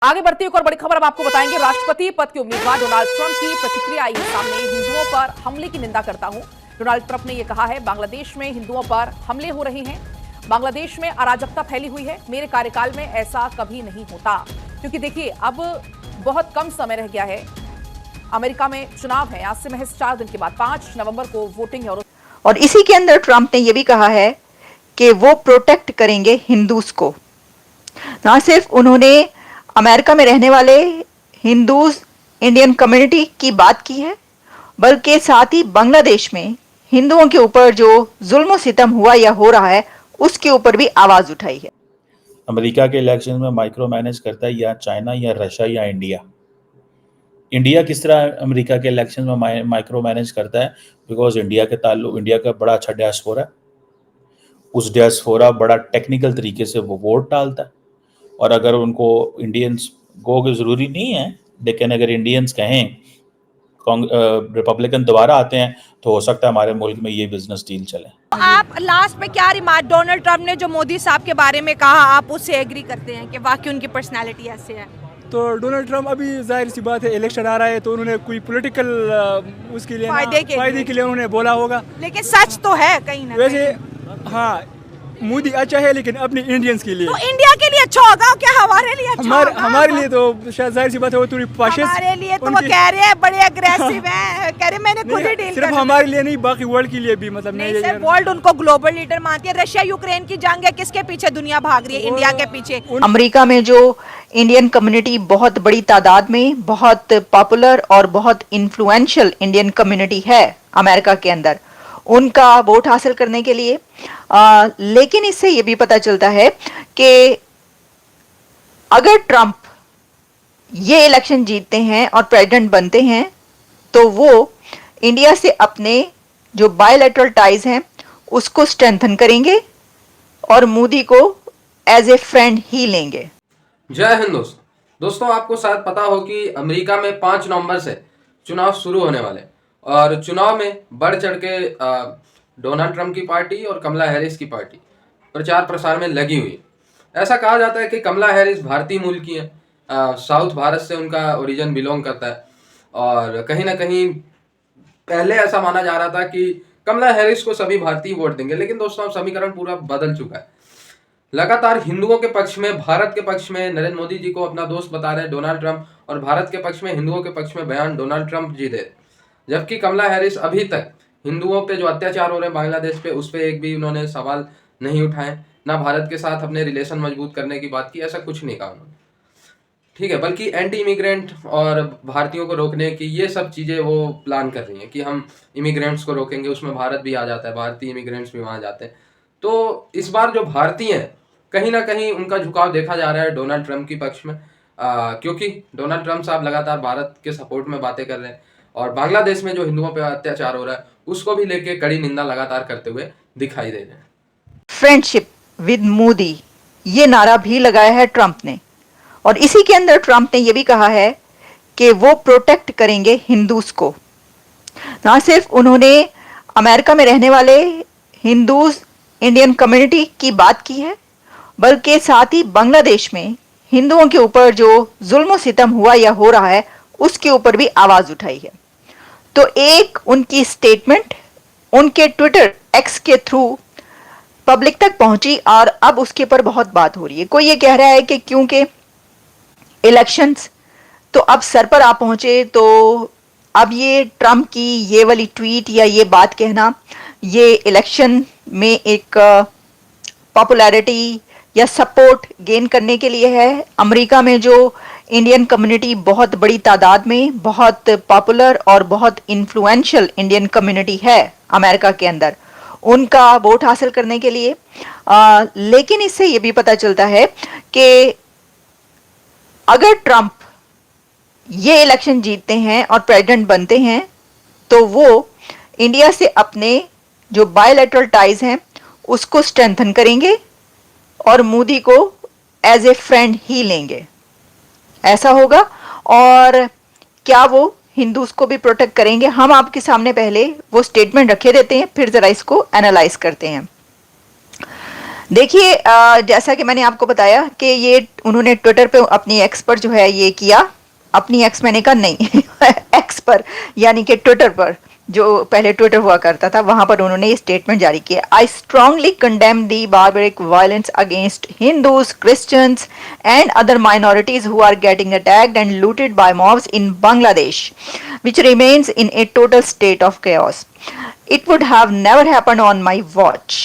आगे बढ़ती एक और बड़ी खबर अब आपको बताएंगे। राष्ट्रपति पद के उम्मीदवार डोनाल्ड ट्रंप की प्रतिक्रिया आई है सामने। हिंदुओं पर हमले की निंदा करता हूं, डोनाल्ड ट्रंप ने यह कहा है। बांग्लादेश में हिंदुओं पर हमले हो रहे हैं, बांग्लादेश में अराजकता फैली हुई है। मेरे कार्यकाल में ऐसा कभी नहीं होता, क्योंकि देखिए अब बहुत कम समय रह गया है। अमेरिका में चुनाव है, आज से महज 4 दिन के बाद 5 नवंबर को वोटिंग है। और इसी के अंदर ट्रंप ने यह भी कहा है कि वो प्रोटेक्ट करेंगे हिंदूज को। ना सिर्फ उन्होंने अमेरिका में रहने वाले हिंदूज इंडियन कम्युनिटी की बात की है, बल्कि साथ ही बांग्लादेश में हिंदुओं के ऊपर जो जुल्म सितम हुआ या हो रहा है उसके ऊपर भी आवाज उठाई है। अमेरिका के इलेक्शन में माइक्रो मैनेज करता है या चाइना या रशिया या इंडिया। इंडिया किस तरह अमेरिका के इलेक्शन में माइक्रो मैनेज करता है? बिकॉज इंडिया का बड़ा अच्छा डायस्पोरा है, उस डायस्पोरा बड़ा टेक्निकल तरीके से वो वोट डालता है। और अगर उनको इंडियंस को जरूरी नहीं है, लेकिन अगर इंडियंस कहें रिपब्लिकन दोबारा आते हैं तो हो सकता है हमारे मुल्क में ये बिजनेस डील चले। आप लास्ट में क्या रिमार्क, डोनाल्ड ट्रंप ने जो मोदी साहब के बारे में कहा, आप उससे एग्री करते हैं कि वाकई उनकी पर्सनालिटी ऐसे है? तो डोनाल्ड ट्रंप अभी जाहिर सी बात है इलेक्शन आ रहा है तो उन्होंने कोई पॉलिटिकल उसके लिए फायदे के लिए उन्होंने बोला होगा, लेकिन सच तो है कहीं ना वैसे हाँ मोदी अच्छा है लेकिन अपने इंडियंस के लिए तो इंडिया के लिए अच्छा होगा, क्या हमारे लिए अच्छा होगा? हमारे लिए तो शायद जाहिर सी बात है वो थोड़ी फाशिस्ट, हमारे लिए तो वो कह रहे हैं बड़े अग्रेसिव हैं, कह रहे मैंने खुद ही डील सिर्फ हमारे लिए नहीं बाकी वर्ल्ड के लिए भी, मतलब नहीं सर, वर्ल्ड उनको ग्लोबल लीडर मानती है। रशिया यूक्रेन की जंग है, किसके पीछे दुनिया भाग रही है? इंडिया के पीछे। अमेरिका में जो इंडियन कम्युनिटी बहुत बड़ी तादाद में, बहुत पॉपुलर और बहुत इन्फ्लुएंशियल इंडियन कम्युनिटी है अमेरिका के अंदर, उनका वोट हासिल करने के लिए लेकिन इससे यह भी पता चलता है कि अगर ट्रंप ये इलेक्शन जीतते हैं और प्रेसिडेंट बनते हैं तो वो इंडिया से अपने जो बायलैटरल टाइज हैं उसको स्ट्रेंथन करेंगे और मोदी को एज ए फ्रेंड ही लेंगे। जय हिंद दोस्तों, आपको शायद पता हो कि अमेरिका में 5 नवंबर से चुनाव शुरू होने वाले और चुनाव में बढ़ चढ़ के डोनाल्ड ट्रंप की पार्टी और कमला हैरिस की पार्टी प्रचार प्रसार में लगी हुई। ऐसा कहा जाता है कि कमला हैरिस भारतीय मूल की है, साउथ भारत से उनका ओरिजिन बिलोंग करता है और कहीं ना कहीं पहले ऐसा माना जा रहा था कि कमला हैरिस को सभी भारतीय वोट देंगे, लेकिन दोस्तों अब समीकरण पूरा बदल चुका है। लगातार हिंदुओं के पक्ष में, भारत के पक्ष में नरेंद्र मोदी जी को अपना दोस्त बता रहे डोनाल्ड ट्रंप, और भारत के पक्ष में, हिंदुओं के पक्ष में बयान डोनाल्ड ट्रंप जी दे। जबकि कमला हैरिस अभी तक हिंदुओं पे जो अत्याचार हो रहे हैं बांग्लादेश पे, उस पर एक भी उन्होंने सवाल नहीं उठाए, ना भारत के साथ अपने रिलेशन मजबूत करने की बात की, ऐसा कुछ नहीं कहा उन्होंने। ठीक है, बल्कि एंटी इमिग्रेंट और भारतीयों को रोकने की ये सब चीज़ें वो प्लान कर रही हैं कि हम इमिग्रेंट्स को रोकेंगे, उसमें भारत भी आ जाता है, भारतीय इमिग्रेंट्स भी वहाँ जाते हैं। तो इस बार जो भारतीय हैं कहीं ना कहीं उनका झुकाव देखा जा रहा है डोनाल्ड ट्रंप के पक्ष में, क्योंकि डोनाल्ड ट्रंप साहब लगातार भारत के सपोर्ट में बातें कर रहे हैं और बांग्लादेश में जो हिंदुओं पर अत्याचार हो रहा है उसको भी लेके कड़ी निंदा लगातार करते हुए दिखाई दे रहे हैं। फ्रेंडशिप विद मोदी, ये नारा भी लगाया है ट्रंप ने, और इसी के अंदर ट्रंप ने यह भी कहा है कि वो प्रोटेक्ट करेंगे हिंदूज को। ना सिर्फ उन्होंने अमेरिका में रहने वाले हिंदूज इंडियन कम्युनिटी की बात की है, बल्कि साथ ही बांग्लादेश में हिंदुओं के ऊपर जो जुल्म सितम हुआ या हो रहा है उसके ऊपर भी आवाज उठाई है। तो एक उनकी स्टेटमेंट उनके ट्विटर एक्स के थ्रू पब्लिक तक पहुंची और अब उसके ऊपर बहुत बात हो रही है। कोई ये कह रहा है कि क्योंकि इलेक्शंस तो अब सर पर आ पहुंचे तो अब ये ट्रंप की ये वाली ट्वीट या ये बात कहना ये इलेक्शन में एक पॉपुलैरिटी या सपोर्ट गेन करने के लिए है। अमेरिका में जो इंडियन कम्युनिटी बहुत बड़ी तादाद में, बहुत पॉपुलर और बहुत इन्फ्लुएंशियल इंडियन कम्युनिटी है अमेरिका के अंदर, उनका वोट हासिल करने के लिए लेकिन इससे यह भी पता चलता है कि अगर ट्रंप ये इलेक्शन जीतते हैं और प्रेसिडेंट बनते हैं तो वो इंडिया से अपने जो बायलैटरल टाइज हैं उसको स्ट्रेंथन करेंगे और मोदी को एज ए फ्रेंड ही लेंगे। ऐसा होगा, और क्या वो हिंदूज को भी प्रोटेक्ट करेंगे? हम आपके सामने पहले वो स्टेटमेंट रखे देते हैं, फिर जरा इसको एनालाइज करते हैं। देखिए, जैसा कि मैंने आपको बताया कि ये उन्होंने ट्विटर पे अपनी एक्स पर जो है ये किया, अपनी एक्स मैंने कहा नहीं एक्स पर यानी कि ट्विटर पर, जो पहले ट्विटर हुआ करता था, वहां पर उन्होंने ये स्टेटमेंट जारी किया। I strongly condemn the barbaric violence against Hindus, Christians and other minorities who are getting attacked and looted by mobs in Bangladesh which remains in a total state of chaos. It would have never happened on my watch.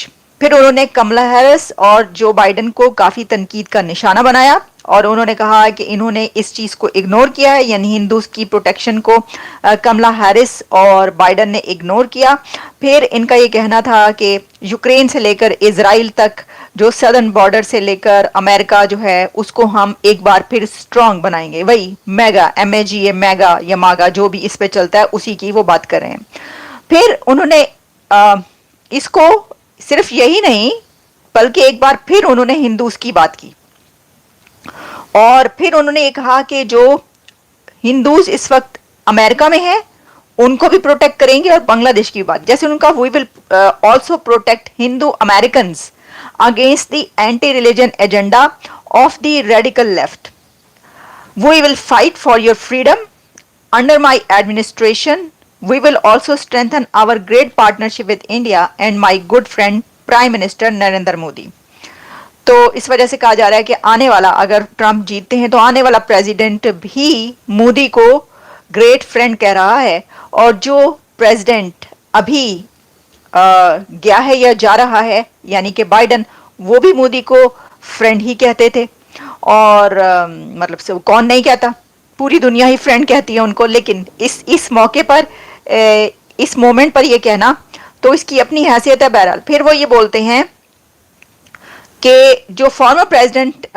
फिर उन्होंने कमला Harris और Joe Biden को काफी तनकीद का निशाना बनाया और उन्होंने कहा कि इन्होंने इस चीज को इग्नोर किया है, यानी हिंदूज की प्रोटेक्शन को कमला हैरिस और बाइडेन ने इग्नोर किया। फिर इनका ये कहना था कि यूक्रेन से लेकर इजराइल तक, जो सदर्न बॉर्डर से लेकर अमेरिका जो है, उसको हम एक बार फिर स्ट्रांग बनाएंगे। वही मेगा, MAGA, मेगा या मागा, जो भी इस पे चलता है उसी की वो बात कर रहे हैं। फिर उन्होंने इसको सिर्फ यही नहीं बल्कि एक बार फिर उन्होंने हिंदूज की बात की और फिर उन्होंने ये कहा कि जो हिंदूज इस वक्त अमेरिका में हैं उनको भी प्रोटेक्ट करेंगे और बांग्लादेश की बात, जैसे उनका we will also protect Hindu Americans against the anti religion agenda of the radical left. We will fight for your freedom under my administration. We will also strengthen our great partnership with India and my good friend Prime Minister Narendra Modi. तो इस वजह से कहा जा रहा है कि आने वाला, अगर ट्रंप जीतते हैं तो आने वाला प्रेसिडेंट भी मोदी को ग्रेट फ्रेंड कह रहा है और जो प्रेसिडेंट अभी गया है या जा रहा है यानी कि बाइडेन, वो भी मोदी को फ्रेंड ही कहते थे और मतलब से कौन नहीं कहता, पूरी दुनिया ही फ्रेंड कहती है उनको। लेकिन इस मौके पर, इस मोमेंट पर ये कहना तो इसकी अपनी हैसियत है। बहरहाल फिर वो ये बोलते हैं कि जो फॉर्मर प्रेसिडेंट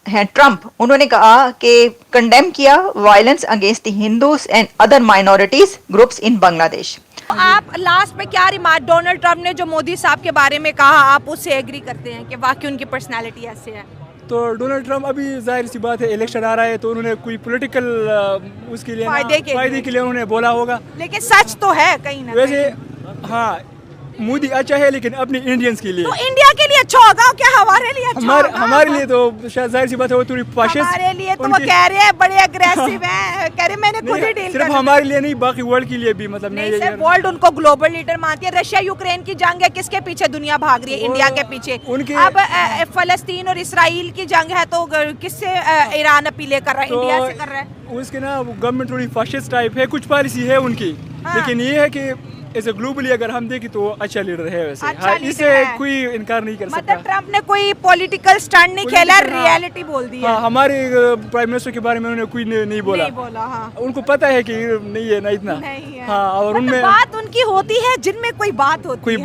हैं ट्रंप, उन्होंने कहा कि कंडेम किया violence against the Hindus and other minorities groups in Bangladesh. आप लास्ट में क्या रिमार्क, डोनाल्ड ट्रंप ने जो मोदी साहब के बारे में कहा, आप उससे एग्री करते हैं कि वाकई उनकी पर्सनालिटी ऐसे है? तो डोनाल्ड ट्रंप अभी जाहिर सी बात है इलेक्शन आ रहा है तो उन्होंने कोई पॉलिटिकल उसके लिए फायदे के लिए उन्होंने बोला होगा, लेकिन सच तो है कहीं ना वैसे हाँ मोदी अच्छा है लेकिन अपने इंडियंस के लिए, तो इंडिया के लिए अच्छा होगा क्या? हमारे लिए अच्छा होगा? हमारे लिए तो शायद जाहिर सी बात है वो थोड़ी फाशिस्ट, हमारे लिए तो वो कह रहे हैं बड़े अग्रेसिव हैं, कह रहे मैंने खुद ही डील, सिर्फ हमारे लिए नहीं बाकी वर्ल्ड के लिए भी, मतलब नहीं सर, वर्ल्ड उनको ग्लोबल लीडर मानती है। रशिया यूक्रेन की जंग है, किसके पीछे दुनिया भाग रही है? इंडिया के पीछे। अब फलस्तीन और इसराइल की जंग है तो किससे ईरान अपील कर रहा है? इंडिया से कर रहा है। उसके ना गवर्नमेंट थोड़ी फाशिस्ट टाइप है, कुछ पॉलिसी है उनकी, लेकिन ये है कि ऐसे ग्लोबली अगर हम देखें तो अच्छा लीडर है वैसे। अच्छा इसे कोई इनकार नहीं कर सकता। मतलब ट्रंप ने कोई पॉलिटिकल स्टंट नहीं खेला, रियलिटी बोल दी है। हमारे प्राइम मिनिस्टर के बारे में उन्होंने कोई नहीं बोला, उनको पता है कि नहीं है ना इतना, हाँ, और उनमें बात उनकी होती है जिनमें कोई बात होती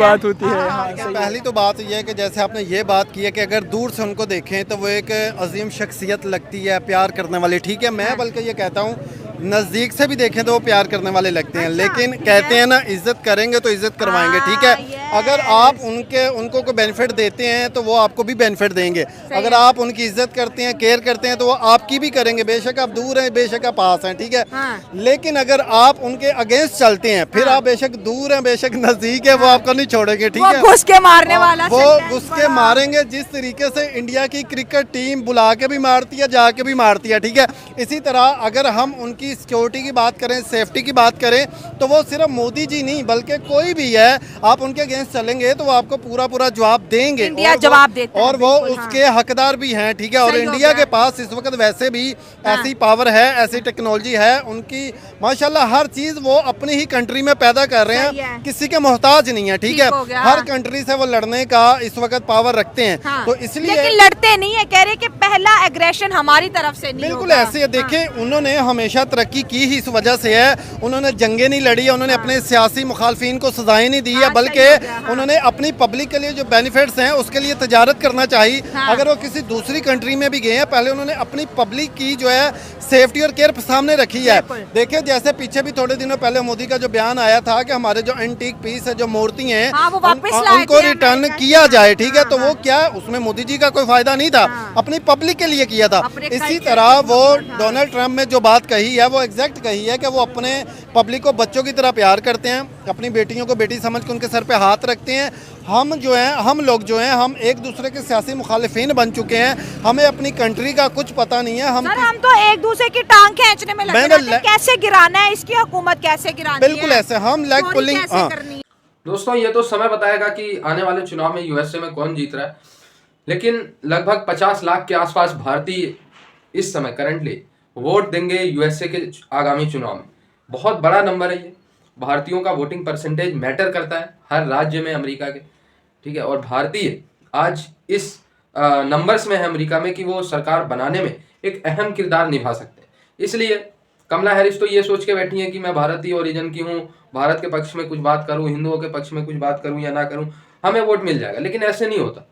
है। पहली तो बात यह है कि जैसे आपने ये बात की है कि अगर दूर से उनको देखें तो वो एक अजीम शख्सियत लगती है, प्यार करने वाली, ठीक है। मैं बल्कि ये कहता हूँ नज़दीक से भी देखें तो वो प्यार करने वाले लगते हैं, लेकिन कहते हैं ना इज्जत करेंगे तो इज्जत करवाएंगे, ठीक है। अगर आप उनको कोई बेनिफिट देते हैं तो वो आपको भी बेनिफिट देंगे, अगर आप उनकी इज्जत करते हैं, केयर करते हैं तो वो आपकी भी करेंगे, बेशक आप दूर हैं बेशक आप पास हैं, ठीक है। लेकिन अगर आप उनके अगेंस्ट चलते हैं, फिर आप बेशक दूर हैं बेशक नज़दीक है, वो आपको नहीं छोड़ेंगे, ठीक है। घुस के मारने वाला, वो घुस के मारेंगे। जिस तरीके से इंडिया की क्रिकेट टीम बुला के भी मारती है, जाके भी मारती है, ठीक है। इसी तरह अगर हम उनकी सिक्योरिटी की बात करें, सेफ्टी की बात करें, तो वो सिर्फ मोदी जी नहीं बल्कि कोई भी है, आप उनके अगेंस्ट चलेंगे तो वो आपको पूरा जवाब देंगे, इंडिया जवाब देता है, और वो उसके हकदार भी हैं, ठीक है। और इंडिया के पास इस वक्त वैसे भी ऐसी पावर है, ऐसी टेक्नोलॉजी है उनकी, माशाल्लाह हर चीज वो अपनी ही कंट्री में पैदा कर रहे हैं, किसी के मोहताज नहीं है, ठीक है। हर कंट्री से वो लड़ने का इस वक्त पावर रखते हैं, तो इसलिए लेकिन लड़ते नहीं है, कह रहे कि पहला एग्रेशन हमारी तरफ से नहीं, बिल्कुल ऐसे देखें उन्होंने हमेशा तरक्की की ही इस वजह से है, उन्होंने जंगें नहीं लड़ी, उन्होंने अपने सियासी मुखालफिन को सजाएं नहीं दी है, बल्कि उन्होंने अपनी पब्लिक के लिए जो बेनिफिट्स हैं उसके लिए तजारत करना चाहिए। अगर वो किसी दूसरी कंट्री में भी गए हैं, पहले उन्होंने अपनी पब्लिक की जो है सेफ्टी और केयर सामने रखी है। देखिए जैसे पीछे भी थोड़े दिनों पहले मोदी का जो बयान आया था कि हमारे जो एंटीक पीस है, जो मूर्ति हैं, उनको रिटर्न किया जाए, ठीक है। तो वो क्या, उसमें मोदी जी का कोई फायदा नहीं था, अपनी पब्लिक के लिए किया था। इसी तरह वो डोनाल्ड ट्रंप ने जो बात कही है वो एग्जैक्ट कही है कि वो अपने पब्लिक को बच्चों की तरह प्यार करते हैं, अपनी बेटियों को बेटी समझ के उनके सर पे हाथ रखते हैं, हम जो हैं, हम लोग जो हैं, हम एक दूसरे के सियासी मुखालिफिन बन चुके हैं। हमें अपनी कंट्री का कुछ पता नहीं है। सर हम तो एक दूसरे की टांग खींचने में लगे रहते हैं। कैसे गिराना है, इसकी हुकूमत कैसे गिरानी है? बिल्कुल ऐसे हम लेग पुलिंग। दोस्तों ये तो समय बताएगा कि आने वाले चुनाव में यूएसए में कौन जीत रहा है, लेकिन लगभग 50 लाख के आसपास भारतीय इस समय करंटली वोट देंगे यूएसए के आगामी चुनाव में। बहुत बड़ा नंबर है ये। भारतीयों का वोटिंग परसेंटेज मैटर करता है हर राज्य में अमेरिका के, ठीक है। और भारतीय आज इस नंबर्स में है अमेरिका में कि वो सरकार बनाने में एक अहम किरदार निभा सकते हैं। इसलिए कमला हैरिस तो ये सोच के बैठी है कि मैं भारतीय ओरिजिन की हूँ, भारत के पक्ष में कुछ बात करूँ, हिंदुओं के पक्ष में कुछ बात करूँ या ना करूँ, हमें वोट मिल जाएगा। लेकिन ऐसे नहीं होता।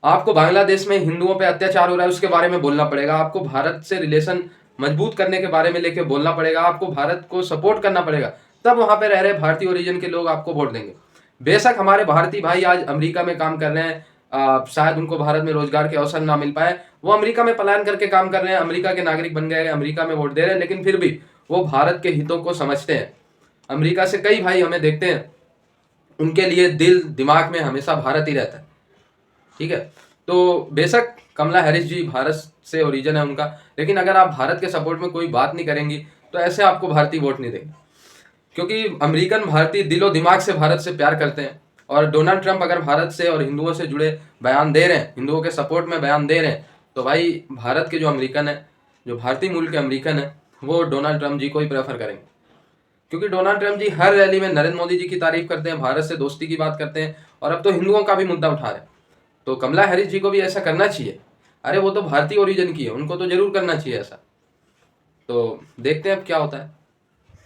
आपको बांग्लादेश में हिंदुओं पे अत्याचार हो रहा है उसके बारे में बोलना पड़ेगा, आपको भारत से रिलेशन मजबूत करने के बारे में लेके बोलना पड़ेगा, आपको भारत को सपोर्ट करना पड़ेगा, तब वहां पे रह रहे भारतीय ओरिजिन के लोग आपको वोट देंगे। बेशक हमारे भारतीय भाई आज अमेरिका में काम कर रहे हैं, शायद उनको भारत में रोजगार के अवसर ना मिल पाए, वो अमेरिका में पलायन करके काम कर रहे हैं, अमेरिका के नागरिक बन गए, अमेरिका में वोट दे रहे हैं, लेकिन फिर भी वो भारत के हितों को समझते हैं। अमेरिका से कई भाई हमें देखते हैं, उनके लिए दिल दिमाग में हमेशा भारत ही रहता है, ठीक है। तो बेशक कमला हैरिस जी भारत से ओरिजिन है उनका, लेकिन अगर आप भारत के सपोर्ट में कोई बात नहीं करेंगी तो ऐसे आपको भारतीय वोट नहीं देंगे, क्योंकि अमेरिकन भारतीय दिलो दिमाग से भारत से प्यार करते हैं। और डोनाल्ड ट्रंप अगर भारत से और हिंदुओं से जुड़े बयान दे रहे हैं, हिंदुओं के सपोर्ट में बयान दे रहे हैं, तो भाई भारत के जो अमेरिकन है, जो भारतीय मूल के अमेरिकन है, वो डोनाल्ड ट्रंप जी को ही प्रेफर करेंगे। क्योंकि डोनाल्ड ट्रंप जी हर रैली में नरेंद्र मोदी जी की तारीफ करते हैं, भारत से दोस्ती की बात करते हैं, और अब तो हिंदुओं का भी मुद्दा उठा रहे हैं। तो कमला हैरिस जी को भी ऐसा करना चाहिए। अरे वो तो भारतीय ओरिजिन की है, उनको तो जरूर करना चाहिए ऐसा। तो देखते हैं अब क्या होता है।